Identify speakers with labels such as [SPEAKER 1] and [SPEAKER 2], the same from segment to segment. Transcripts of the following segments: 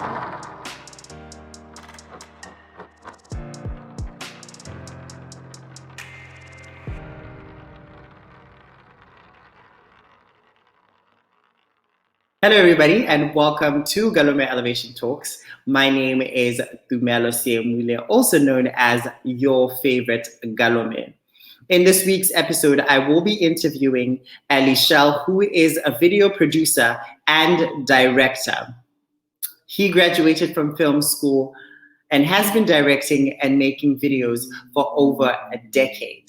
[SPEAKER 1] Hello, everybody, and welcome to Galome Elevation Talks. My name is Tumelo Seemule, also known as your favorite Galome. In this week's episode, I will be interviewing Eli Shell, who is a video producer and director. He graduated from film school and has been directing and making videos for over a decade.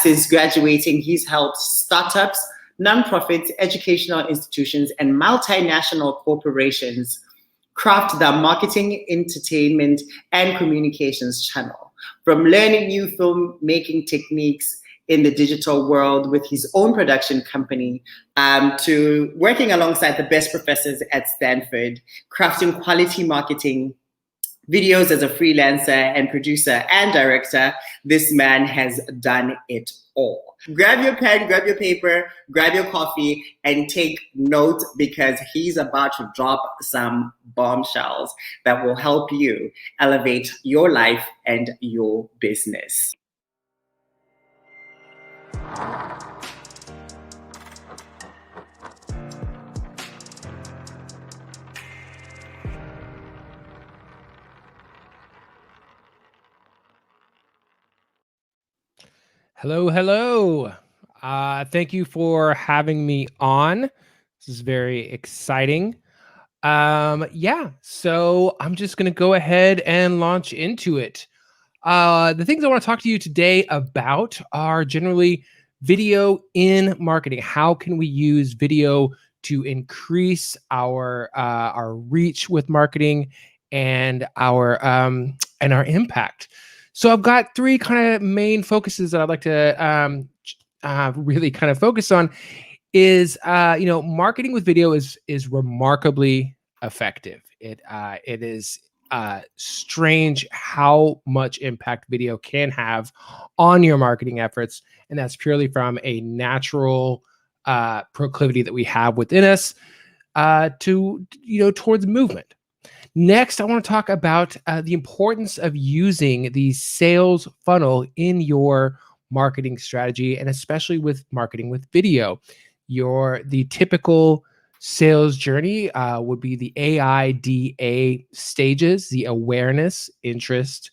[SPEAKER 1] Since graduating, he's helped startups, nonprofits, educational institutions, and multinational corporations craft their marketing, entertainment, and communications channel. From learning new filmmaking techniques in the digital world with his own production company, to working alongside the best professors at Stanford, crafting quality marketing videos as a freelancer and producer and director, this man has done it all. Grab your pen, grab your paper, grab your coffee, and take note because he's about to drop some bombshells that will help you elevate your life and your business.
[SPEAKER 2] Hello, hello. Thank you for having me on. This is very exciting. So I'm just going to go ahead and launch into it. The things I want to talk to you today about are generally video in marketing. How can we use video to increase our reach with marketing and our impact? So I've got three kind of main focuses that I'd like to really kind of focus on. Is marketing with video is remarkably effective. It is strange how much impact video can have on your marketing efforts, and that's purely from a natural proclivity that we have within us towards movement. Next, I want to talk about the importance of using the sales funnel in your marketing strategy, and especially with marketing with video. The typical sales journey would be the AIDA stages, the awareness, interest,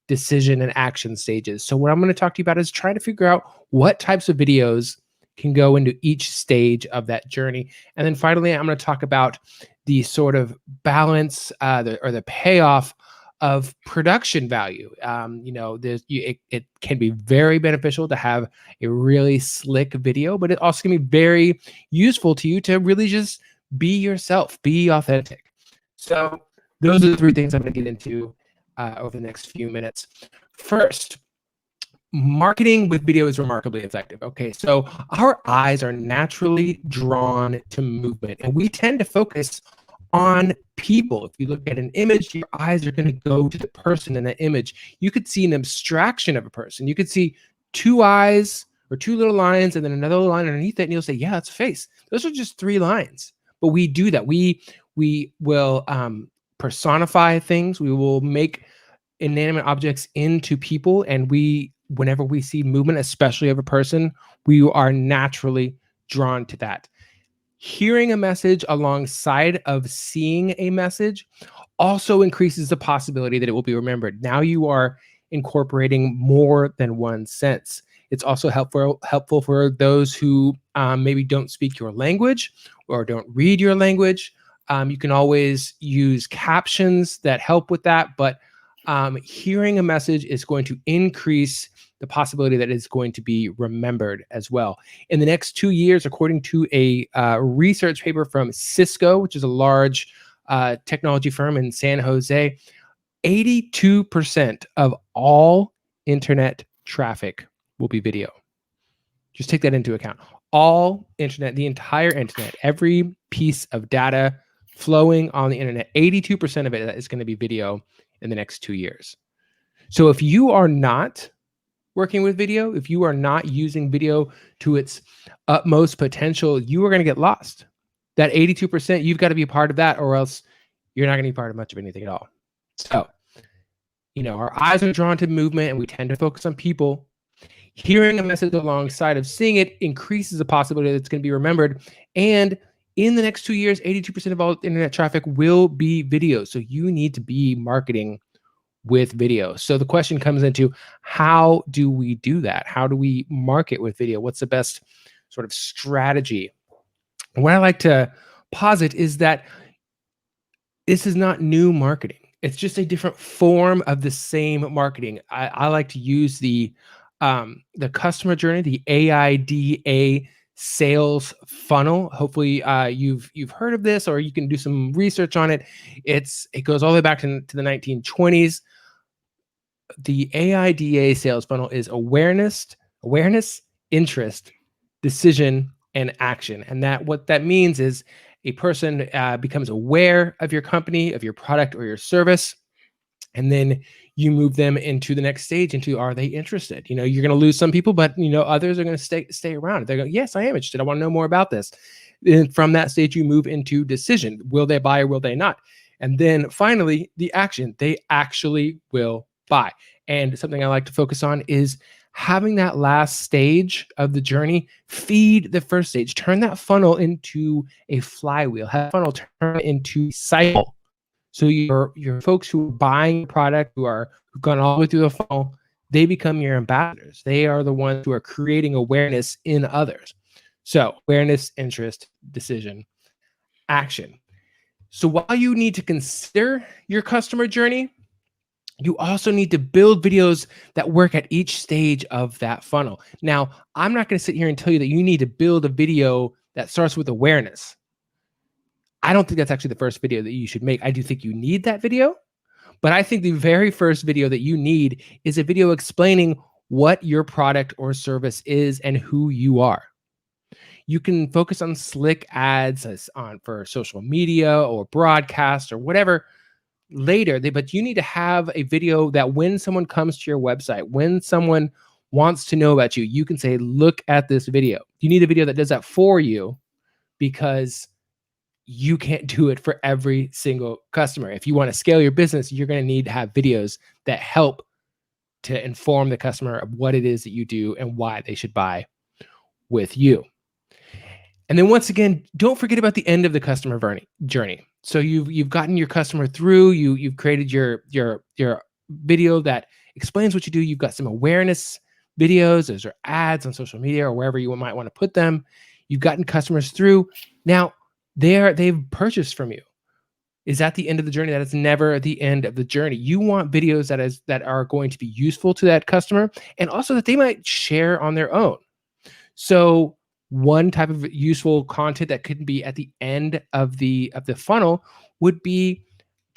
[SPEAKER 2] decision, and action stages. So what I'm going to talk to you about is trying to figure out what types of videos can go into each stage of that journey. And then finally, I'm going to talk about the sort of balance the payoff of production value. It can be very beneficial to have a really slick video, but it also can be very useful to you to really just be yourself, be authentic. So those are the three things I'm going to get into over the next few minutes. First, marketing with video is remarkably effective. Okay, so our eyes are naturally drawn to movement, and we tend to focus on people. If you look at an image, your eyes are going to go to the person in that image. You could see an abstraction of a person. You could see two eyes or two little lines and then another line underneath it, and you'll say, yeah, it's a face. Those are just three lines. But we do that. We will personify things. We will make inanimate objects into people, and whenever we see movement, especially of a person, we are naturally drawn to that. Hearing a message alongside of seeing a message also increases the possibility that it will be remembered. Now you are incorporating more than one sense. It's also helpful for those who maybe don't speak your language or don't read your language. You can always use captions that help with that, but hearing a message is going to increase the possibility that it's going to be remembered as well. In the next 2 years, according to a research paper from Cisco, which is a large technology firm in San Jose, 82% of all internet traffic will be video. Just take that into account. All internet, the entire internet, every piece of data flowing on the internet, 82% of it is going to be video in the next 2 years. So if you are not working with video, if you are not using video to its utmost potential, you are going to get lost. That 82%, you've got to be a part of that, or else you're not going to be part of much of anything at all. So, our eyes are drawn to movement and we tend to focus on people. Hearing a message alongside of seeing it increases the possibility that it's going to be remembered. And in the next 2 years, 82% of all internet traffic will be video. So you need to be marketing with video. So the question comes into, how do we do that? How do we market with video? What's the best sort of strategy? And what I like to posit is that this is not new marketing. It's just a different form of the same marketing. I like to use the customer journey, the AIDA sales funnel. Hopefully, you've heard of this, or you can do some research on it. It goes all the way back to the 1920s. The AIDA sales funnel is awareness, interest, decision, and action. And what that means is a person becomes aware of your company, of your product or your service, and then you move them into the next stage, into, are they interested? You're going to lose some people, but others are going to stay around. They're going, yes, I am interested. I want to know more about this. And from that stage, you move into decision. Will they buy or will they not? And then finally, the action. They actually will buy. And something I like to focus on is having that last stage of the journey feed the first stage. Turn that funnel into a flywheel. Have funnel turn into a cycle. So your folks who are buying a product, who've gone all the way through the funnel, they become your ambassadors. They are the ones who are creating awareness in others. So awareness, interest, decision, action. So while you need to consider your customer journey, you also need to build videos that work at each stage of that funnel. Now, I'm not going to sit here and tell you that you need to build a video that starts with awareness. I don't think that's actually the first video that you should make. I do think you need that video, but I think the very first video that you need is a video explaining what your product or service is and who you are. You can focus on slick ads for social media or broadcast or whatever later, but you need to have a video that when someone comes to your website, when someone wants to know about you, you can say, look at this video. You need a video that does that for you, because you can't do it for every single customer. If you want to scale your business, you're going to need to have videos that help to inform the customer of what it is that you do and why they should buy with you. And then once again, don't forget about the end of the customer journey. So you've gotten your customer through, you've created your video that explains what you do. You've got some awareness videos, those are ads on social media or wherever you might want to put them. You've gotten customers through. Now they've purchased from you. Is that the end of the journey? That is never the end of the journey. You want videos that are going to be useful to that customer, and also that they might share on their own. So one type of useful content that could be at the end of the funnel would be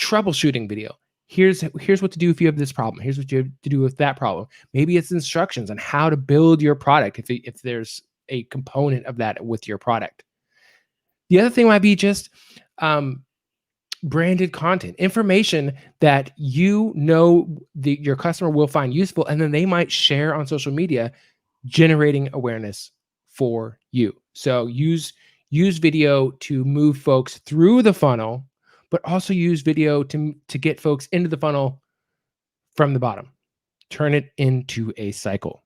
[SPEAKER 2] troubleshooting video. Here's what to do if you have this problem. Here's what you have to do with that problem. Maybe it's instructions on how to build your product if there's a component of that with your product. The other thing might be just branded content, information that your customer will find useful, and then they might share on social media, generating awareness for you. So use video to move folks through the funnel, but also use video to get folks into the funnel from the bottom. Turn it into a cycle.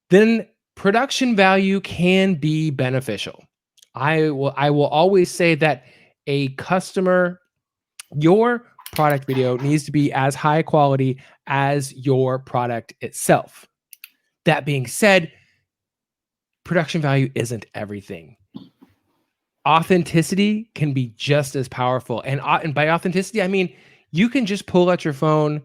[SPEAKER 2] Then production value can be beneficial. I will always say that your product video needs to be as high quality as your product itself. That being said, production value isn't everything. Authenticity can be just as powerful. And by authenticity, I mean, you can just pull out your phone,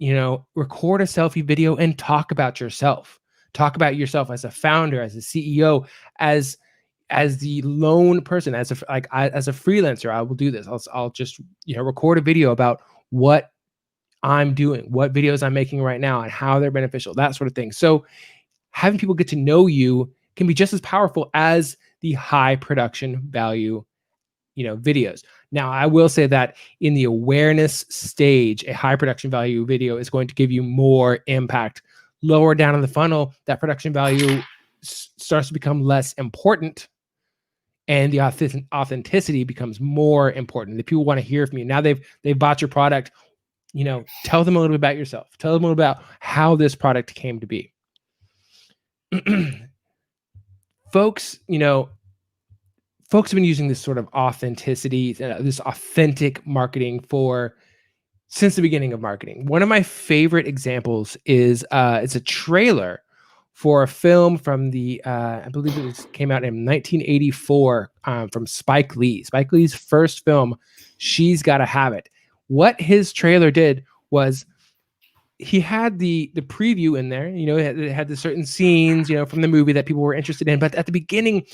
[SPEAKER 2] record a selfie video and talk about yourself. Talk about yourself as a founder, as a CEO, as the lone person, as a freelancer. I will do this. I'll just record a video about what I'm doing, what videos I'm making right now, and how they're beneficial, that sort of thing. So having people get to know you can be just as powerful as the high production value, videos. Now, I will say that in the awareness stage, a high production value video is going to give you more impact. Lower down in the funnel, that production value starts to become less important. and the authenticity becomes more important. The people want to hear from you. Now they've bought your product. Tell them a little bit about yourself. Tell them a little about how this product came to be. Folks have been using this sort of authenticity, this authentic marketing since the beginning of marketing. One of my favorite examples is it's a trailer for a film from I believe came out in 1984 from Spike Lee. Spike Lee's first film, She's Gotta Have It. What his trailer did was he had the preview in there. It had the certain scenes, from the movie that people were interested in. But at the beginning,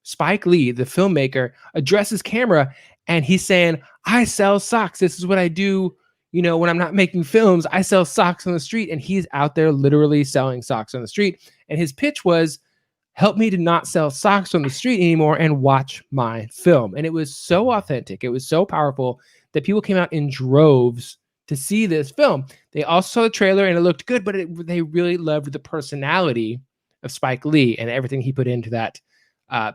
[SPEAKER 2] Spike Lee, the filmmaker, addresses camera and he's saying, I sell socks. This is what I do. When I'm not making films, I sell socks on the street. And he's out there literally selling socks on the street. And his pitch was, help me to not sell socks on the street anymore and watch my film. And it was so authentic. It was so powerful that people came out in droves to see this film. They also saw the trailer and it looked good, but they really loved the personality of Spike Lee and everything he put into that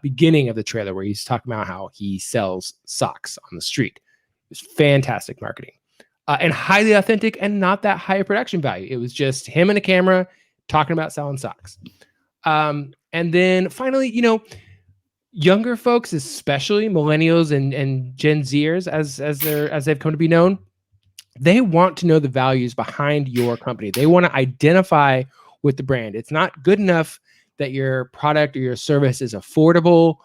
[SPEAKER 2] beginning of the trailer where he's talking about how he sells socks on the street. It was fantastic marketing and highly authentic and not that high of production value. It was just him and a camera talking about selling socks. And then finally, younger folks, especially millennials and Gen Zers, as they've come to be known, they want to know the values behind your company. They want to identify with the brand. It's not good enough that your product or your service is affordable,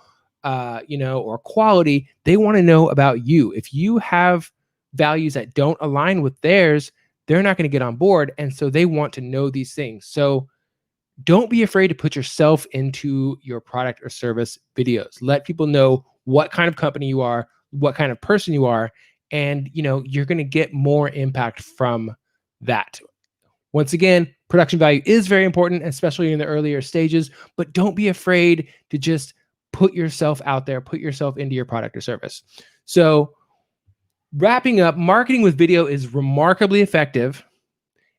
[SPEAKER 2] or quality. They want to know about you. If you have values that don't align with theirs, they're not going to get on board. And so they want to know these things. So don't be afraid to put yourself into your product or service videos. Let people know what kind of company you are, what kind of person you are, and you're going to get more impact from that. Once again, production value is very important, especially in the earlier stages, but don't be afraid to just put yourself out there, put yourself into your product or service. So wrapping up, marketing with video is remarkably effective.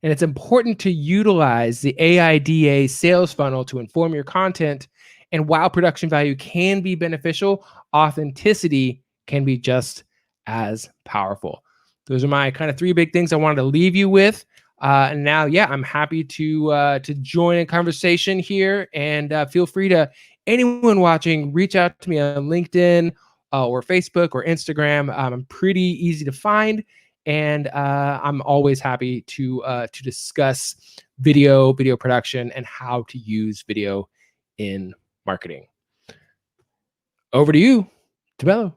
[SPEAKER 2] And it's important to utilize the AIDA sales funnel to inform your content. And while production value can be beneficial, authenticity can be just as powerful. Those are my kind of 3 big things I wanted to leave you with. And now, I'm happy to join a conversation here. And feel free to, anyone watching, reach out to me on LinkedIn or Facebook or Instagram. I'm pretty easy to find. And I'm always happy to discuss video production and how to use video in marketing. Over to you, Tumelo.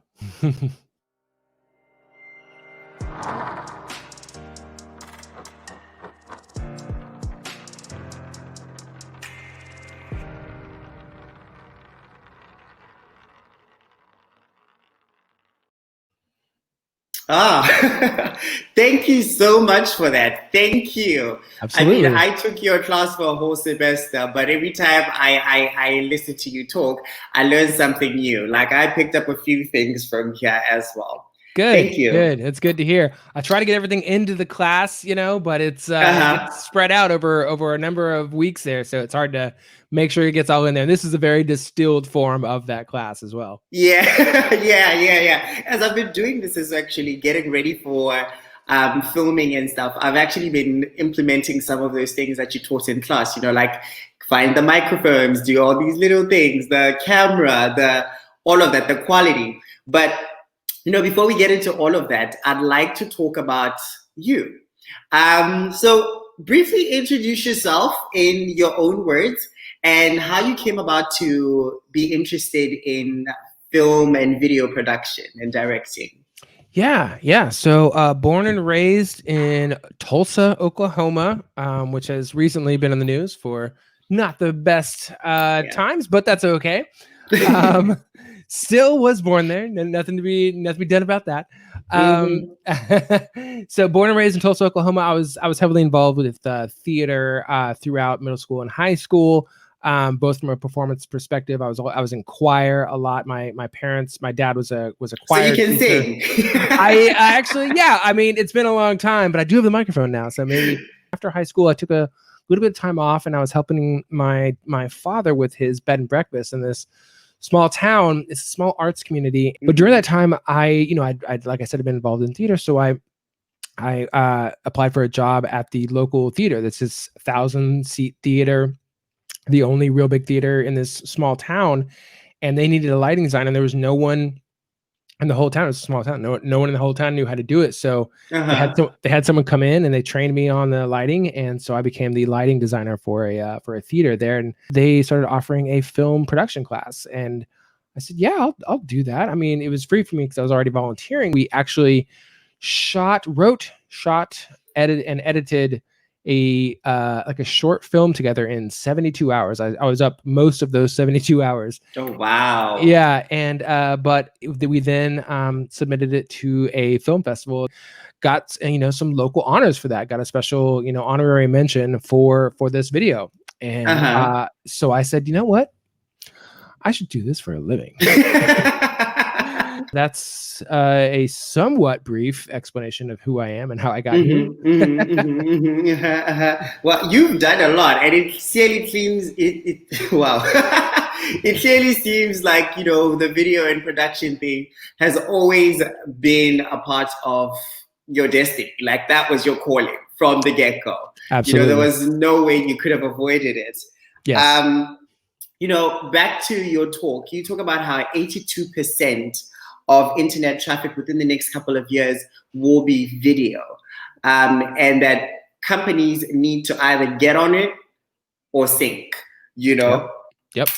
[SPEAKER 1] Thank you so much for that. Thank you.
[SPEAKER 2] Absolutely.
[SPEAKER 1] I took your class for a whole semester, but every time I listen to you talk, I learn something new. Like I picked up a few things from here as well.
[SPEAKER 2] Good.
[SPEAKER 1] Thank you.
[SPEAKER 2] Good. It's good to hear. I try to get everything into the class, but it's spread out over a number of weeks there. So it's hard to make sure it gets all in there. And this is a very distilled form of that class as well.
[SPEAKER 1] Yeah. As I've been doing this is actually getting ready for filming and stuff. I've actually been implementing some of those things that you taught in class, like find the microphones, do all these little things, the camera, all of that, the quality. But before we get into all of that, I'd like to talk about you. So briefly introduce yourself in your own words and how you came about to be interested in film and video production and directing.
[SPEAKER 2] Yeah. So born and raised in Tulsa, Oklahoma, which has recently been in the news for not the best times, but that's okay. Still was born there. Nothing to be done about that. So born and raised in Tulsa, Oklahoma. I was heavily involved with theater throughout middle school and high school. Both from a performance perspective. I was in choir a lot. My dad was a choir.
[SPEAKER 1] So you can
[SPEAKER 2] teacher.
[SPEAKER 1] sing.
[SPEAKER 2] I actually, I mean, it's been a long time, but I do have the microphone now. So maybe after high school, I took a little bit of time off, and I was helping my father with his bed and breakfast, and this small town. It's a small arts community. But during that time, I'd like I said, I've been involved in theater. So I applied for a job at the local theater. This is 1,000-seat theater, the only real big theater in this small town. And they needed a lighting design, and there was no one in the whole town. It was a small town. No one in the whole town knew how to do it. So they had someone come in and they trained me on the lighting, and so I became the lighting designer for a theater there. And they started offering a film production class, and I said, "Yeah, I'll do that." I mean, it was free for me because I was already volunteering. We actually wrote, edited a short film together in 72 hours. I was up most of those 72 hours.
[SPEAKER 1] Oh, wow.
[SPEAKER 2] Yeah. And but we then submitted it to a film festival, got some local honors for that, got a special honorary mention for this video. And so I said, you know what, I should do this for a living. That's a somewhat brief explanation of who I am and how I got here.
[SPEAKER 1] Well, you've done a lot, and it clearly seems wow. It clearly seems like the video and production thing has always been a part of your destiny. Like that was your calling from the get-go.
[SPEAKER 2] Absolutely.
[SPEAKER 1] There was no way you could have avoided it.
[SPEAKER 2] Yes.
[SPEAKER 1] Back to your talk, you talk about how 82% of internet traffic within the next couple of years will be video, and that companies need to either get on it or sink.
[SPEAKER 2] Yep.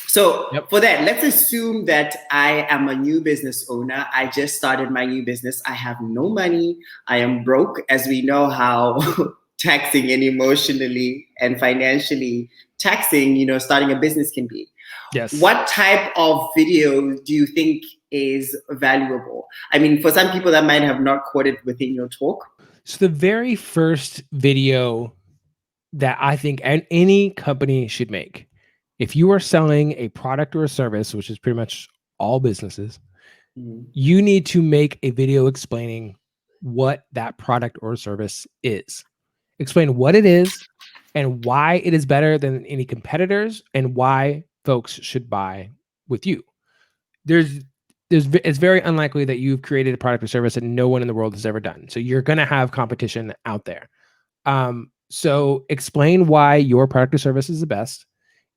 [SPEAKER 1] So for that, let's assume that I am a new business owner. I just started my new business. I have no money. I am broke, as we know how taxing and emotionally and financially taxing, starting a business can be.
[SPEAKER 2] Yes.
[SPEAKER 1] What type of video do you think is valuable? I mean, for some people that might have not caught it within your talk.
[SPEAKER 2] So the very first video that I think any company should make, if you are selling a product or a service, which is pretty much all businesses, you need to make a video explaining what that product or service is. Explain what it is and why it is better than any competitors and why folks should buy with you. It's very unlikely that you've created a product or service that no one in the world has ever done. So you're going to have competition out there. So explain why your product or service is the best.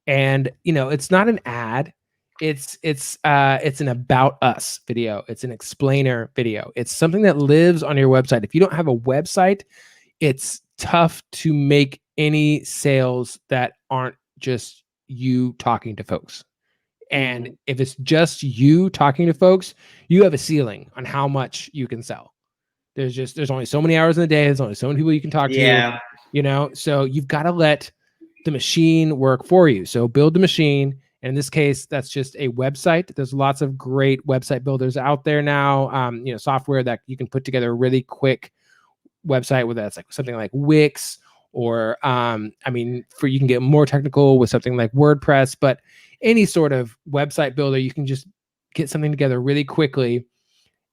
[SPEAKER 2] And it's not an ad. It's an about us video. It's an explainer video. It's something that lives on your website. If you don't have a website, it's tough to make any sales that aren't just you talking to folks. And if it's just you talking to folks, you have a ceiling on how much you can sell. There's only so many hours in the day. There's only so many people you can talk to, so you've got to let the machine work for you. So build the machine. And in this case, that's just a website. There's lots of great website builders out there now, software that you can put together a really quick website, whether that's like something like Wix or, you can get more technical with something like WordPress, but any sort of website builder, you can just get something together really quickly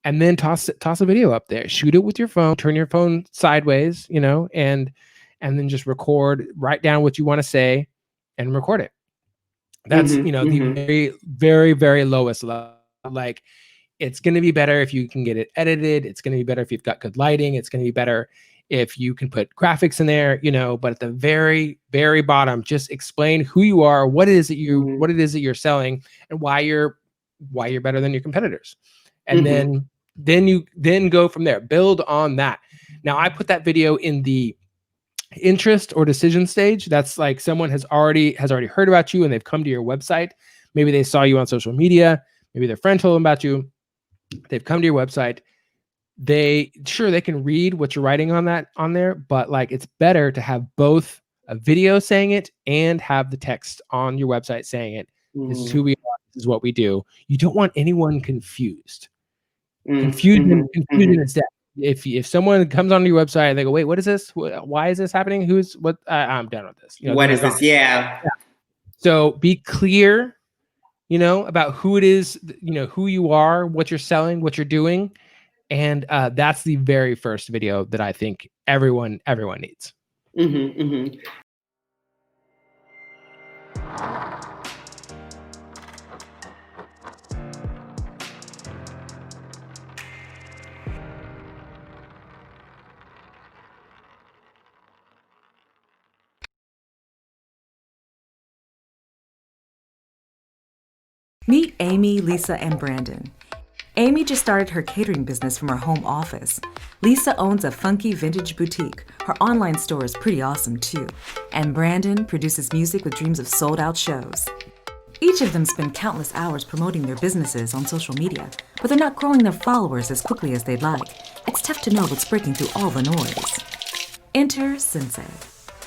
[SPEAKER 2] and then toss a video up there, shoot it with your phone, turn your phone sideways, and then just write down what you want to say and record it. That's, the very, very, very lowest level. Like, it's going to be better if you can get it edited. It's going to be better if you've got good lighting. It's going to be better if you can put graphics in there, but at the very, very bottom, just explain who you are, what it is that you're selling, and why you're better than your competitors. And then you go from there, build on that. Now, I put that video in the interest or decision stage. That's like someone has already heard about you and they've come to your website. Maybe they saw you on social media. Maybe their friend told them about you. They've come to your website. They can read what you're writing on there, but like, it's better to have both a video saying it and have the text on your website saying it. This is who we are. This is what we do. You don't want anyone confused. Confusion is death. If someone comes onto your website and they go, wait, what is this? Why is this happening? I'm done with this.
[SPEAKER 1] What is this? Yeah.
[SPEAKER 2] So be clear, about who it is, who you are, what you're selling, what you're doing. And that's the very first video that I think everyone needs.
[SPEAKER 3] Meet Amy, Lisa, and Brandon. Amy just started her catering business from her home office. Lisa owns a funky vintage boutique. Her online store is pretty awesome too. And Brandon produces music with dreams of sold-out shows. Each of them spend countless hours promoting their businesses on social media, but they're not growing their followers as quickly as they'd like. It's tough to know what's breaking through all the noise. Enter Sensei.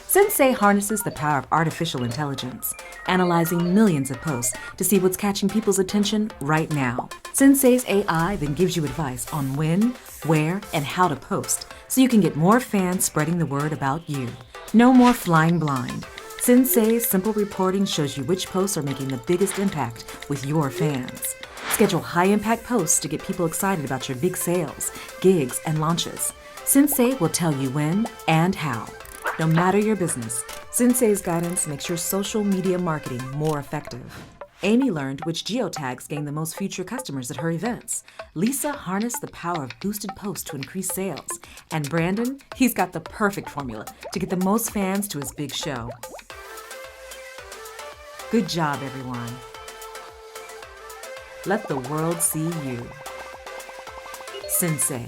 [SPEAKER 3] Sensei harnesses the power of artificial intelligence, analyzing millions of posts to see what's catching people's attention right now. Sensei's AI then gives you advice on when, where, and how to post, so you can get more fans spreading the word about you. No more flying blind. Sensei's simple reporting shows you which posts are making the biggest impact with your fans. Schedule high-impact posts to get people excited about your big sales, gigs, and launches. Sensei will tell you when and how. No matter your business, Sensei's guidance makes your social media marketing more effective. Amy learned which geotags gain the most future customers at her events. Lisa harnessed the power of boosted posts to increase sales. And Brandon, he's got the perfect formula to get the most fans to his big show. Good job, everyone. Let the world see you. Sensei.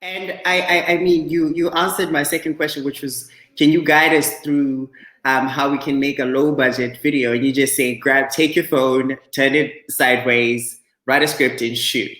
[SPEAKER 1] And I mean, you answered my second question, which was, can you guide us through how we can make a low budget video? And you just say, take your phone, turn it sideways, write a script and shoot.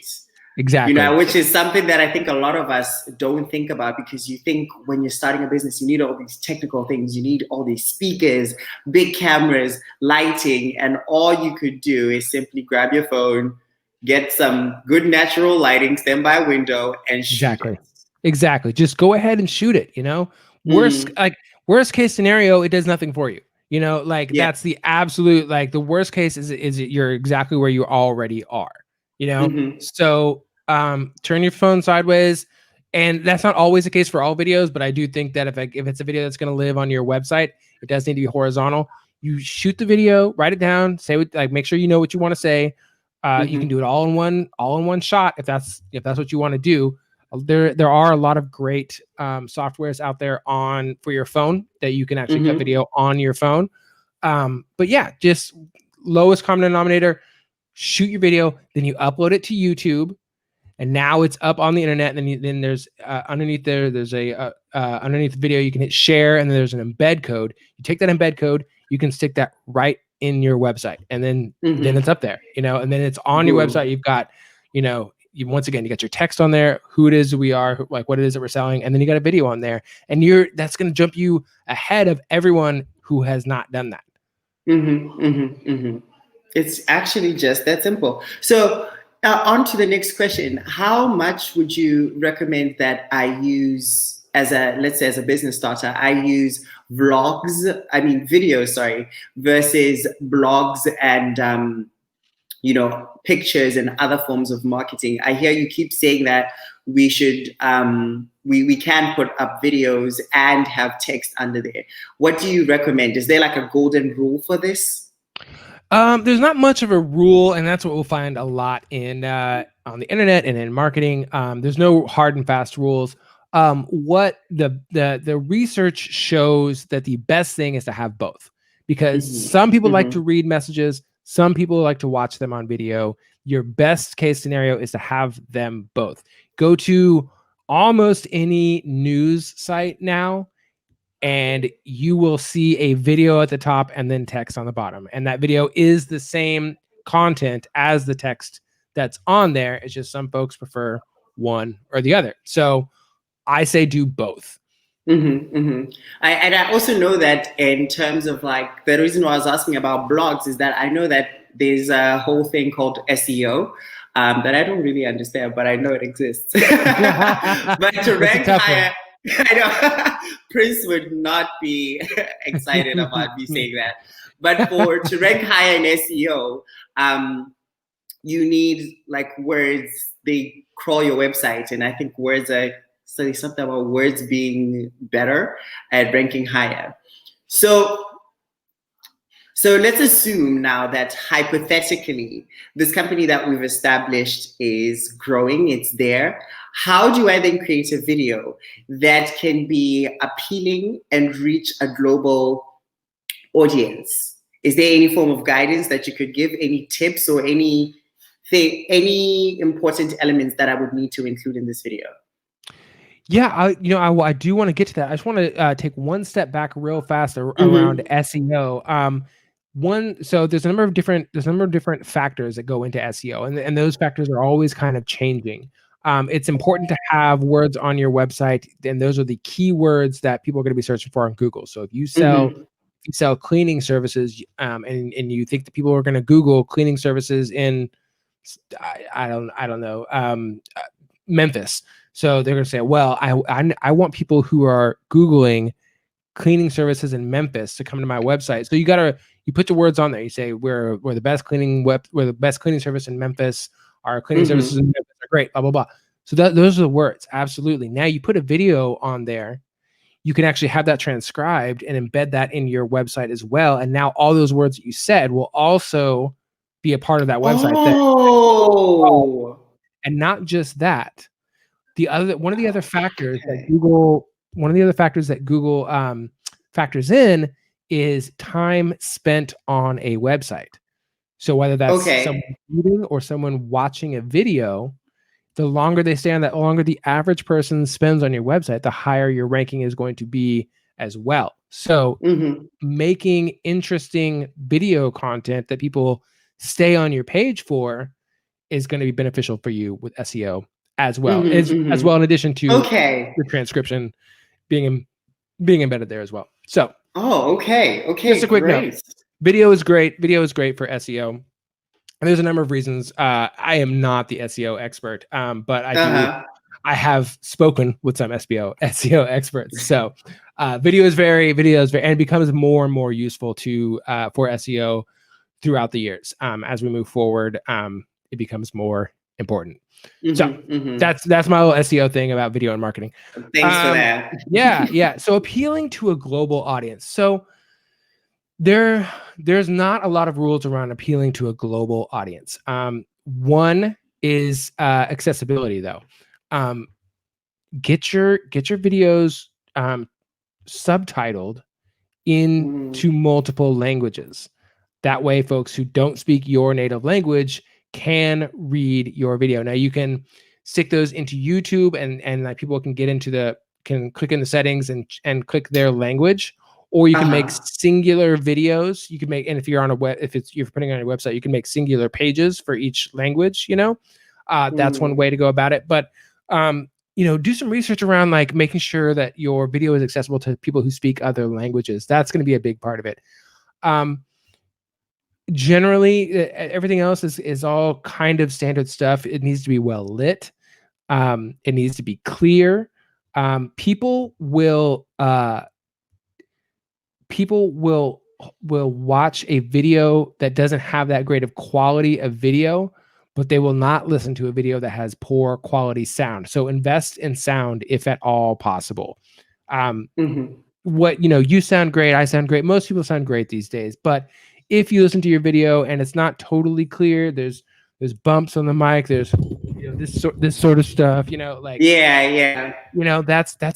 [SPEAKER 2] Exactly.
[SPEAKER 1] You know, which is something that I think a lot of us don't think about, because you think when you're starting a business, you need all these technical things. You need all these speakers, big cameras, lighting, and all you could do is simply grab your phone, get some good natural lighting, stand by a window, and shoot it.
[SPEAKER 2] Exactly. Just go ahead and shoot it, you know? Worst case scenario, it does nothing for you. You know, like that's the absolute, like the worst case is you're exactly where you already are, you know? So turn your phone sideways. And that's not always the case for all videos, but I do think that if it's a video that's going to live on your website, it does need to be horizontal. You shoot the video, write it down, say what, like, make sure you know what you want to say. You can do it all in one shot if that's what you want to do. There are a lot of great softwares out there for your phone that you can actually cut video on your phone. But yeah, just lowest common denominator, shoot your video, then you upload it to YouTube, and now it's up on the internet. And then there's underneath there's a underneath the video you can hit share, and then there's an embed code. You take that embed code, you can stick that right in your website, and then it's up there, you know, and then it's on your website. You've got, you know, once again, you got your text on there, who it is we are, like what it is that we're selling, and then you got a video on there, and that's going to jump you ahead of everyone who has not done that.
[SPEAKER 1] It's actually just that simple. So on to the next question. How much would you recommend that I use let's say as a business starter, I use videos, versus blogs and, you know, pictures and other forms of marketing? I hear you keep saying that we should, we can put up videos and have text under there. What do you recommend? Is there like a golden rule for this?
[SPEAKER 2] There's not much of a rule, and that's what we'll find a lot in on the internet and in marketing. There's no hard and fast rules. What the research shows that the best thing is to have both, because some people like to read messages, some people like to watch them on video. Your best case scenario is to have them both. Go to almost any news site now, and you will see a video at the top and then text on the bottom. And that video is the same content as the text that's on there. It's just some folks prefer one or the other. So I say do both.
[SPEAKER 1] And I also know that in terms of like, the reason why I was asking about blogs is that I know that there's a whole thing called SEO that I don't really understand, but I know it exists. But to rank higher, I know Prince would not be excited about me saying that. But to rank higher in SEO, you need like words. They crawl your website, and I think words are something about words being better at ranking higher. So So let's assume now that hypothetically, this company that we've established is growing, it's there. How do I then create a video that can be appealing and reach a global audience? Is there any form of guidance that you could give, any tips or any important elements that I would need to include in this video?
[SPEAKER 2] Yeah, I do want to get to that. I just want to take one step back real fast around SEO. So there's a number of different factors that go into SEO, and those factors are always kind of changing. It's important to have words on your website, and those are the keywords that people are going to be searching for on Google. So if you sell cleaning services, and you think that people are going to Google cleaning services in I don't know, Memphis. So they're going to say, well, I want people who are Googling cleaning services in Memphis to come to my website. So you put your words on there. You say, we're the best cleaning service in Memphis. Our cleaning services in Memphis are great, blah, blah, blah. So those are the words. Absolutely. Now you put a video on there. You can actually have that transcribed and embed that in your website as well. And now all those words that you said will also be a part of that website.
[SPEAKER 1] Oh.
[SPEAKER 2] And not just that. One of the other factors that Google factors in is time spent on a website. So whether that's someone reading or someone watching a video, the longer they stay on that, the longer the average person spends on your website, the higher your ranking is going to be as well. So making interesting video content that people stay on your page for is going to be beneficial for you with SEO as well, as well in addition to the transcription being embedded there as well. So just a quick note. Video is great for SEO. And there's a number of reasons. I am not the SEO expert, but I have spoken with some SEO experts. So video is very, and it becomes more and more useful for SEO throughout the years. As we move forward, it becomes more important. So that's my little SEO thing about video and marketing.
[SPEAKER 1] Thanks for that.
[SPEAKER 2] Yeah. So appealing to a global audience. So there's not a lot of rules around appealing to a global audience. One is accessibility, though. Get your videos subtitled into multiple languages. That way, folks who don't speak your native language can read your video. Now you can stick those into YouTube, and like people can click in the settings and click their language, or you can make singular videos. You can make, and if you're putting it on your website, you can make singular pages for each language. That's one way to go about it. But do some research around like making sure that your video is accessible to people who speak other languages. That's going to be a big part of it. Generally, everything else is all kind of standard stuff. It needs to be well lit. It needs to be clear. People will watch a video that doesn't have that great of quality of video, but they will not listen to a video that has poor quality sound. So invest in sound if at all possible. You sound great, I sound great. Most people sound great these days, but if you listen to your video and it's not totally clear, there's bumps on the mic, there's this sort of stuff, that's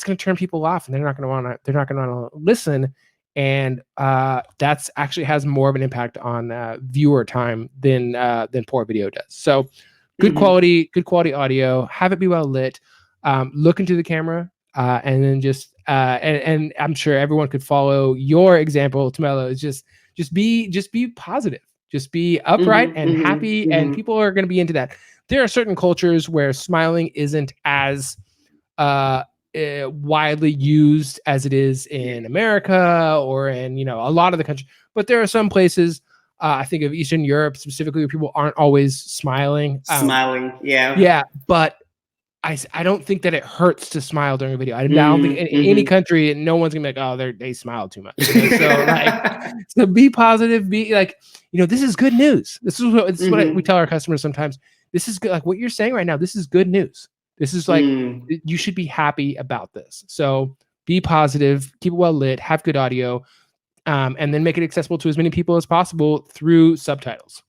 [SPEAKER 2] going to turn people off, and they're not going to want to listen, and that's actually has more of an impact on viewer time than poor video does. So good quality audio, have it be well lit, look into the camera, and then just and I'm sure everyone could follow your example, Tumelo. Is just be positive, just be upright and happy, and people are going to be into that. There are certain cultures where smiling isn't as widely used as it is in America or in a lot of the country, but there are some places, I think of Eastern Europe specifically, where people aren't always smiling. But I don't think that it hurts to smile during a video. I don't think in any country, no one's gonna be like, oh, they smile too much. So be positive. Be like, this is good news. This is what we tell our customers sometimes. This is good. Like what you're saying right now. This is good news. This is like you should be happy about this. So be positive. Keep it well lit. Have good audio. and then make it accessible to as many people as possible through subtitles.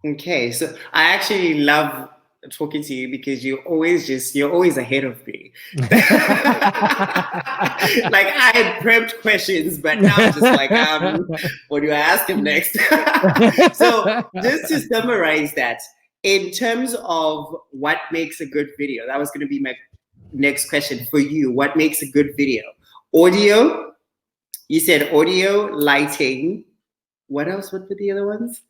[SPEAKER 1] Okay, so I actually love talking to you because you're always ahead of me. Like I had prepped questions, but now I'm just like, what do I ask him next? So just to summarize that, in terms of what makes a good video, that was going to be my next question for you. What makes a good video? Audio, you said audio, lighting. What else? What were the other ones?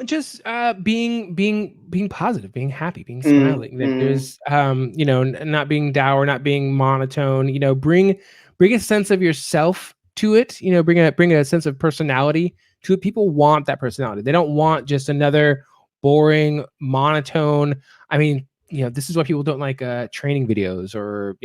[SPEAKER 2] Just being positive, being happy, being smiling. There's not being dour, not being monotone. Bring a sense of yourself to it. Bring a sense of personality to it. People want that personality. They don't want just another boring monotone. I mean, this is why people don't like training videos or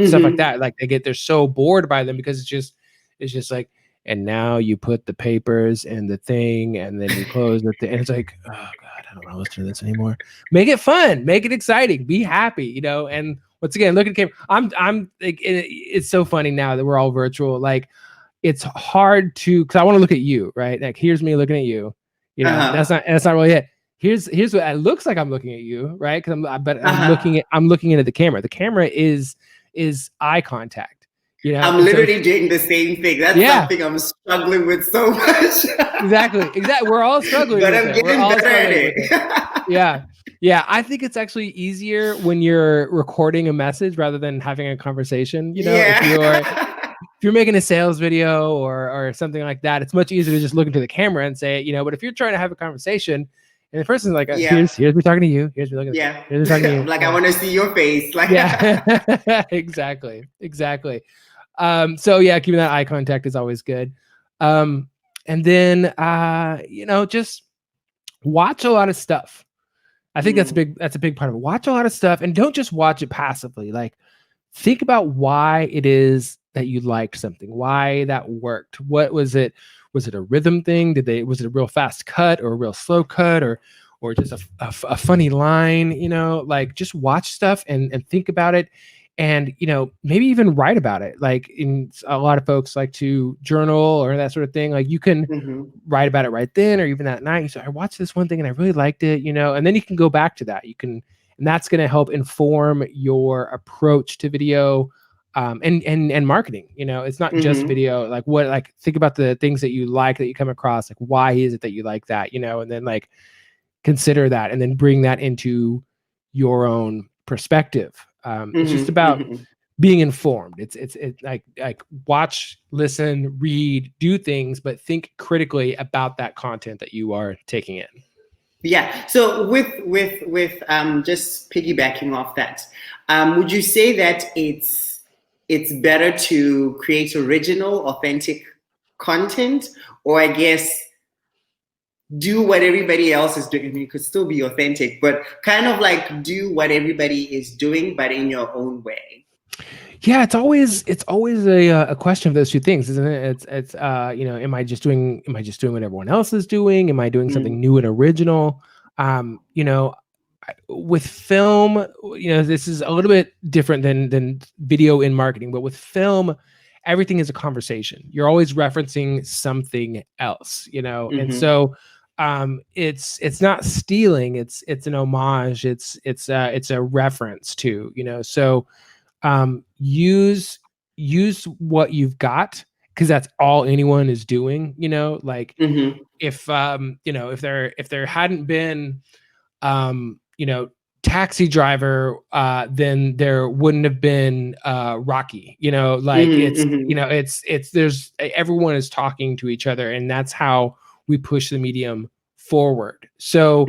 [SPEAKER 2] stuff like that. Like they're so bored by them because it's just like, and now you put the papers and the thing, and then you close the thing. And it's like, oh God, I don't want to listen to this anymore. Make it fun, make it exciting, be happy, And once again, look at the camera. I'm like, it's so funny now that we're all virtual. Like, it's hard because I want to look at you, right? Like, here's me looking at you. That's not really it. Here's what it looks like. I'm looking at you, right? Because I'm looking into the camera. The camera is eye contact.
[SPEAKER 1] I'm literally doing the same thing. That's something I'm struggling with so much.
[SPEAKER 2] Exactly. We're all struggling
[SPEAKER 1] but
[SPEAKER 2] with
[SPEAKER 1] I'm
[SPEAKER 2] it.
[SPEAKER 1] getting better at it.
[SPEAKER 2] Yeah. I think it's actually easier when you're recording a message rather than having a conversation. If you're making a sales video or something like that, it's much easier to just look into the camera and say it. But if you're trying to have a conversation and the person's like, here's me talking to you. Here's me looking at you. Here's me talking to you.
[SPEAKER 1] Like, I want to see your face. Like,
[SPEAKER 2] Exactly. So yeah, keeping that eye contact is always good. And then, just watch a lot of stuff. I think that's a big part of it. Watch a lot of stuff and don't just watch it passively. Like, think about why it is that you liked something, why that worked. What was it? Was it a rhythm thing? Was it a real fast cut or a real slow cut or just a funny line? Like, just watch stuff and think about it. And, maybe even write about it. Like, a lot of folks like to journal or that sort of thing. Like, you can write about it right then or even that night. You say, I watched this one thing and I really liked it, and then you can go back to that. And that's going to help inform your approach to video and marketing. It's not just video. Like, think about the things that you like, that you come across. Like, why is it that you like that? And then consider that and then bring that into your own perspective. It's just about being informed. It's like watch, listen, read, do things, but think critically about that content that you are taking in.
[SPEAKER 1] Yeah. So with just piggybacking off that, would you say that it's better to create original, authentic content, or I guess do what everybody else is doing? You could still be authentic, but kind of like do what everybody is doing, but in your own way.
[SPEAKER 2] Yeah, it's always a question of those two things, isn't it? It's am I just doing what everyone else is doing? Am I doing something new and original? With film, this is a little bit different than video in marketing, but with film, everything is a conversation. You're always referencing something else, and so it's not stealing, it's an homage, it's a reference to, so use what you've got, because that's all anyone is doing, if there hadn't been Taxi Driver, then there wouldn't have been Rocky. There's everyone is talking to each other, and that's how we push the medium forward. So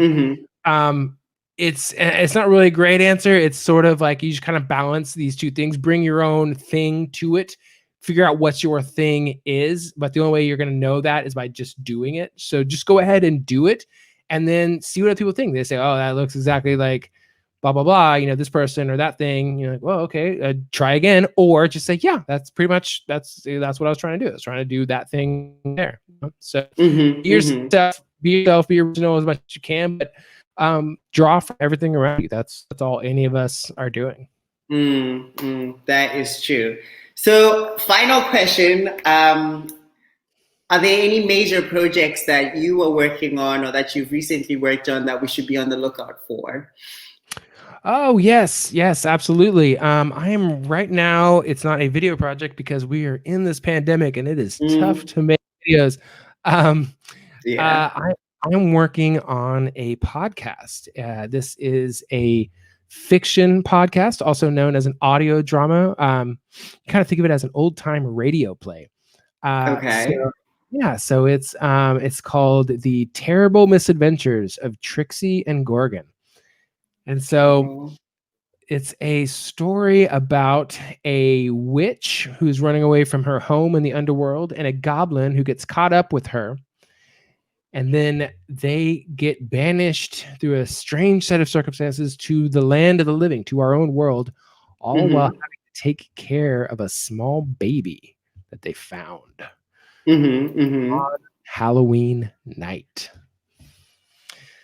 [SPEAKER 2] it's not really a great answer. It's sort of like you just kind of balance these two things, bring your own thing to it, figure out what your thing is. But the only way you're going to know that is by just doing it. So just go ahead and do it, and then see what other people think. They say, oh, that looks exactly like blah, blah, blah, this person or that thing. You're like, well, okay, try again. Or just say, yeah, that's pretty much, that's what I was trying to do. I was trying to do that thing there. So be yourself, be original as much as you can, but draw from everything around you. That's all any of us are doing.
[SPEAKER 1] That is true. So, final question. Are there any major projects that you are working on or that you've recently worked on that we should be on the lookout for?
[SPEAKER 2] Oh, yes, absolutely. I am right now, it's not a video project because we are in this pandemic and it is tough to make videos. Um,
[SPEAKER 1] Yeah.
[SPEAKER 2] I'm working on a podcast. This is a fiction podcast, also known as an audio drama. You kind of think of it as an old time radio play.
[SPEAKER 1] Okay.
[SPEAKER 2] So it's called The Terrible Misadventures of Trixie and Gorgon. And so
[SPEAKER 1] Oh.
[SPEAKER 2] it's a story about a witch who's running away from her home in the underworld and a goblin who gets caught up with her. And then they get banished through a strange set of circumstances to the land of the living, to our own world, all while having to take care of a small baby that they found on Halloween night.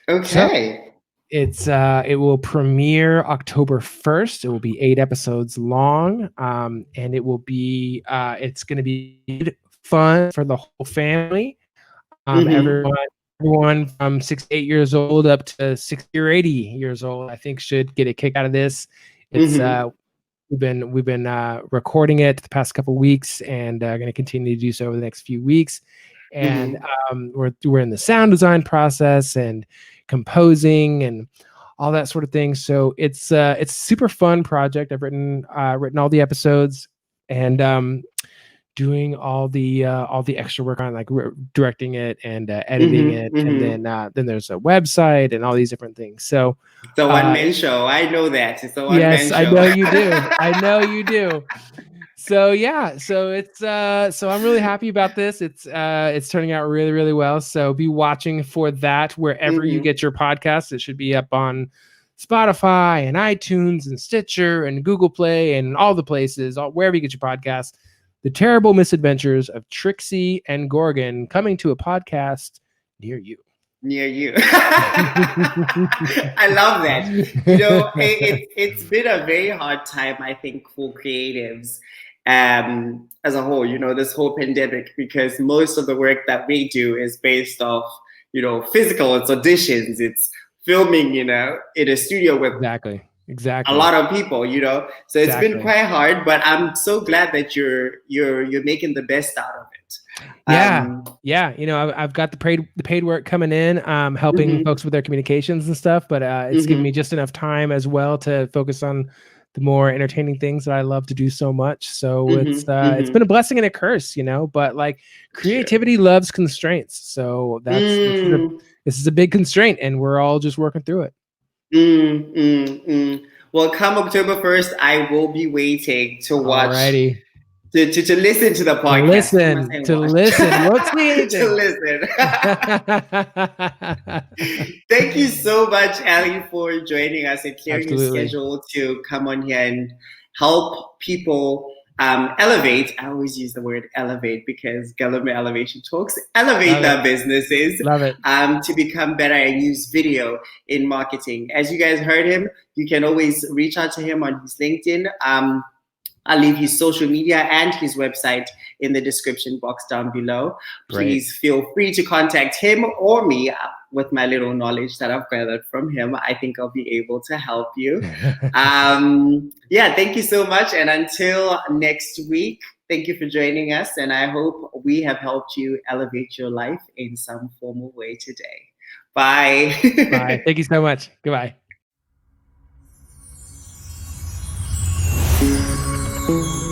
[SPEAKER 1] Okay.
[SPEAKER 2] So it will premiere October 1st. It will be 8 episodes long, and it will be it's going to be fun for the whole family. Everyone from 6 to 8 years old up to 60 or 80 years old, I think, should get a kick out of this. It's we've been recording it the past couple weeks, and going to continue to do so over the next few weeks. And we're in the sound design process and composing and all that sort of thing. So it's a super fun project. I've written all the episodes and doing all the extra work on, like, directing it and editing it, and then there's a website and all these different things. So
[SPEAKER 1] it's a one-man show. I know that it's a one-man show.
[SPEAKER 2] Yes, I know you do. I know you do. So yeah, so it's so I'm really happy about this. It's turning out really, really well. So be watching for that wherever you get your podcasts. It should be up on Spotify and iTunes and Stitcher and Google Play and all the places, wherever you get your podcasts. The Terrible Misadventures of Trixie and Gorgon, coming to a podcast near you.
[SPEAKER 1] Near you. I love that. You know, it's been a very hard time, I think, for creatives as a whole, you know, this whole pandemic, because most of the work that we do is based off, you know, physical. It's auditions, it's filming, you know, in a studio with
[SPEAKER 2] exactly
[SPEAKER 1] a lot of people, you know. So it's been quite hard, but I'm so glad that you're making the best out of it.
[SPEAKER 2] Yeah. You know, I've got the paid work coming in, helping folks with their communications and stuff, but it's giving me just enough time as well to focus on the more entertaining things that I love to do so much. So it's been a blessing and a curse, you know, but like creativity loves constraints. So this is a big constraint, and we're all just working through it.
[SPEAKER 1] Well, come October 1st, I will be waiting to watch.
[SPEAKER 2] Alrighty.
[SPEAKER 1] To listen to the podcast.
[SPEAKER 2] To listen. Won't see anything.
[SPEAKER 1] To listen. Thank you so much, Ali, for joining us and clearing your schedule to come on here and help people elevate. I always use the word elevate because Galome Elevation Talks elevate their businesses to become better and use video in marketing. As you guys heard him, you can always reach out to him on his LinkedIn. I'll leave his social media and his website in the description box down below. Please feel free to contact him or me with my little knowledge that I've gathered from him. I think I'll be able to help you. Thank you so much. And until next week, thank you for joining us. And I hope we have helped you elevate your life in some formal way today. Bye.
[SPEAKER 2] Bye. Thank you so much. Goodbye.
[SPEAKER 1] Thank you.